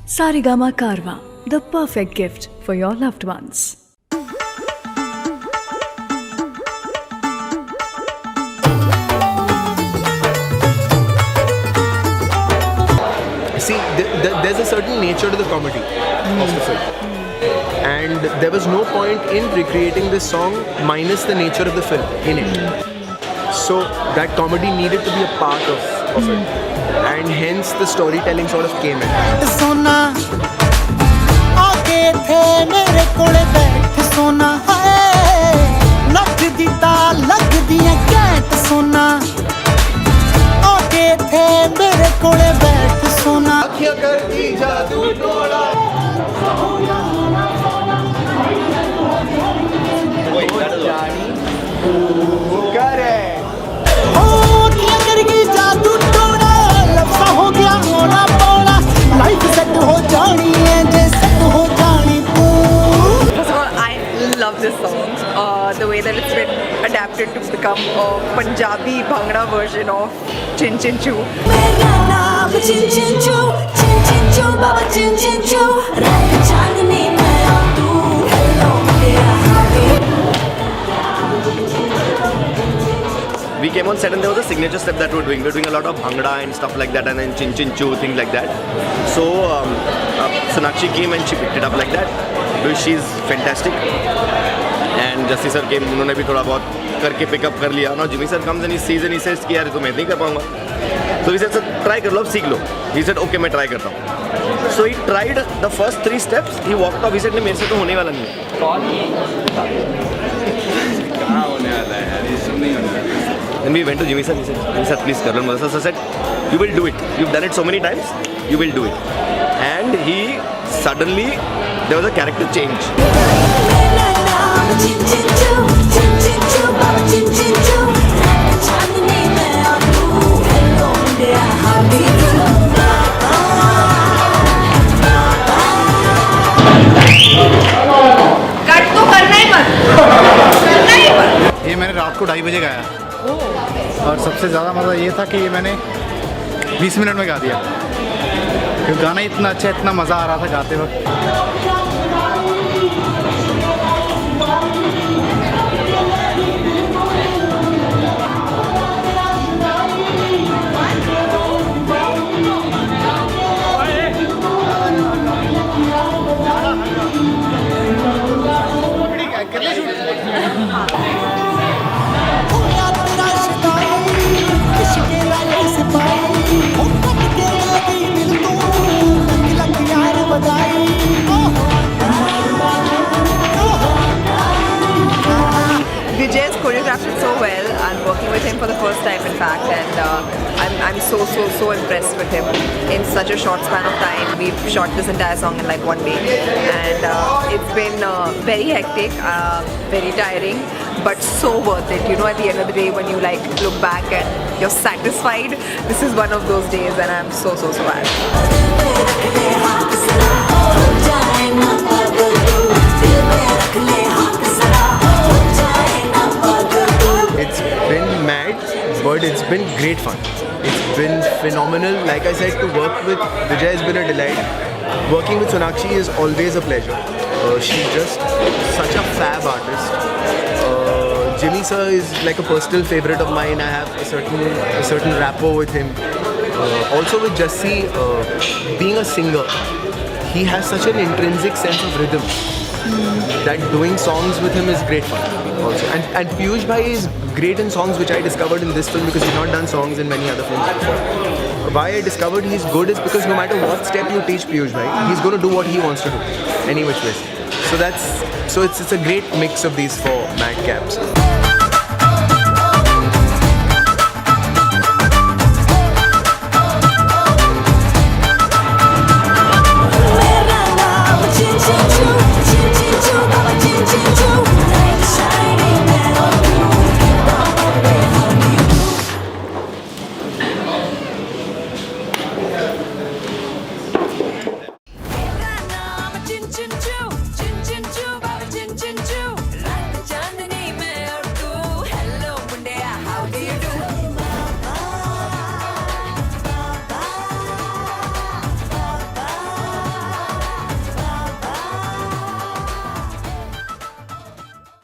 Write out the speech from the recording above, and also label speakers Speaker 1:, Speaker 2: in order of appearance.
Speaker 1: Sarigama Karwa, the perfect gift for your loved ones.
Speaker 2: See, there's a certain nature to the comedy of the film. And there was no point in recreating this song minus the nature of the film in it. So that comedy needed to be a part of it. And hence the storytelling sort of came in.
Speaker 3: सोना आके थे मेरे कोले बैठ सोना नच दी ताल लग दिया कैट सोना आके थे मेरे कोले बैठ सोना
Speaker 2: आँखें करती जादू टोला
Speaker 4: Love this song. The way that it's been adapted to become a Punjabi Bhangra version of Chin Chin Choo.
Speaker 5: मेरा नाम चिन चिन चू बाबा चिन चिन चू रात चांदनी मैं और तू हेलो तेरा हाथी.
Speaker 6: We came on set and there was a signature step that we're doing. We're doing a lot of bhangra and stuff like that, and then chin chin choo, things like that. So Sonakshi came and she picked it up like that. She's fantastic. And Jassi sir came, उन्होंने भी थोड़ा बहुत करके pick up कर लिया. Now Jimmy sir comes and he sees and he says कि यार तो मैं नहीं कर पाऊँगा. So he said sir try कर लो अब सीख लो. He said okay मैं try करता हूँ. So he tried the first 3 steps. He walked off. He said नहीं मेरे से तो होने वाला नहीं है. कहाँ होने वाला है यार ये सब नहीं होने वाला. Then we went to Jimmy sir. He said, Jimmy sir, please कर लो. Sir said, you will do it. You've done it so many times. You will do it. And he suddenly there was a character change.
Speaker 5: मेरा नाम चिन चिन चू बाबा चिन चिन चू रात चांदनी मैं और तू hello तेरा हाथी.
Speaker 4: कट तो करना ही मत. करना ही मत.
Speaker 7: ये मैंने रात को 2:30 बजे गाया और सबसे ज़्यादा मज़ा ये था कि ये मैंने 20 मिनट में गा दिया क्योंकि गाना इतना अच्छा इतना मज़ा आ रहा था गाते वक्त.
Speaker 4: Vijay's choreographed it so well. I'm working with him for the first time, in fact, and I'm so impressed with him. In such a short span of time, we've shot this entire song in like 1 day, and it's been very hectic, very tiring, but so worth it. You know, at the end of the day, when you like look back and you're satisfied, this is one of those days, and I'm so happy.
Speaker 2: It's been mad, but it's been great fun. It's been phenomenal. Like I said, to work with Vijay has been a delight. Working with Sonakshi is always a pleasure. She's just such a fab artist. Jimmy sir is like a personal favorite of mine. I have a certain rapport with him. Also with Jassi, being a singer, he has such an intrinsic sense of rhythm that doing songs with him is great fun also. And Piyush Bhai is great in songs, which I discovered in this film because he's not done songs in many other films before. Why I discovered he's good is because no matter what step you teach Piyush Bhai, he's going to do what he wants to do, any which ways. So it's a great mix of these 4 madcaps.